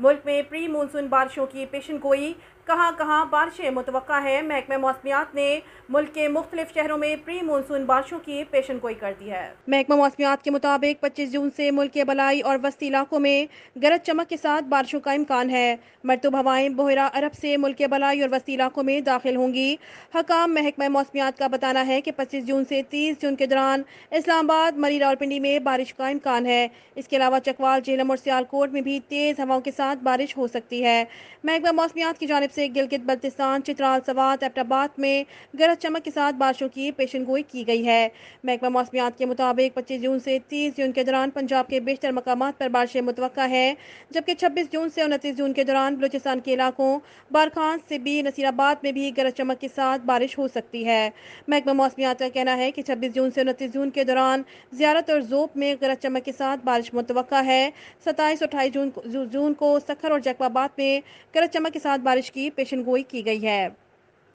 ملک میں پری مونسون بارشوں کی پیشن گوئی، کہاں بارشیں متوقع ہے۔ محکمہ موسمیات نے ملک کے مختلف شہروں میں پری مونسون بارشوں کی پیشن گوئی کر دی ہے۔ محکمہ موسمیات کے مطابق 25 جون سے ملک کے بالائی اور وسطی علاقوں میں گرج چمک کے ساتھ بارشوں کا امکان ہے۔ مرطوب ہوائیں بحیرہ عرب سے ملک کے بالائی اور وسطی علاقوں میں داخل ہوں گی۔ حکام محکمہ موسمیات کا بتانا ہے کہ 25 جون سے 30 جون کے دوران اسلام آباد، مری، راولپنڈی میں بارش کا امکان ہے۔ اس کے علاوہ چکوال، جہلم اور سیالکوٹ میں بھی تیز ہواؤں کے ساتھ بارش ہو سکتی ہے۔ محکمہ موسمیات کی جانب سے گلگت بلتستان، چترال، سوات، ایبٹ آباد میں گرج چمک کے ساتھ بارشوں کی پیشن گوئی کی گئی ہے۔ محکمہ موسمیات کے مطابق 25 جون سے 30 جون کے دوران پنجاب کے بیشتر مقامات پر بارشیں متوقع ہیں، جبکہ 26 جون سے 29 جون کے دوران بلوچستان کے علاقوں بارکھان، سبی، نصیر آباد میں بھی گرج چمک کے ساتھ بارش ہو سکتی ہے۔ محکمہ موسمیات کا کہنا ہے کہ 26 جون سے 29 جون کے دوران زیارت اور ذوب میں گرج چمک کے ساتھ بارش متوقع ہے۔ 27 اور 28 جون کو سکھر اور جیکب آباد میں گرج چمک کے ساتھ بارش کی پیشن گوئی کی گئی ہے۔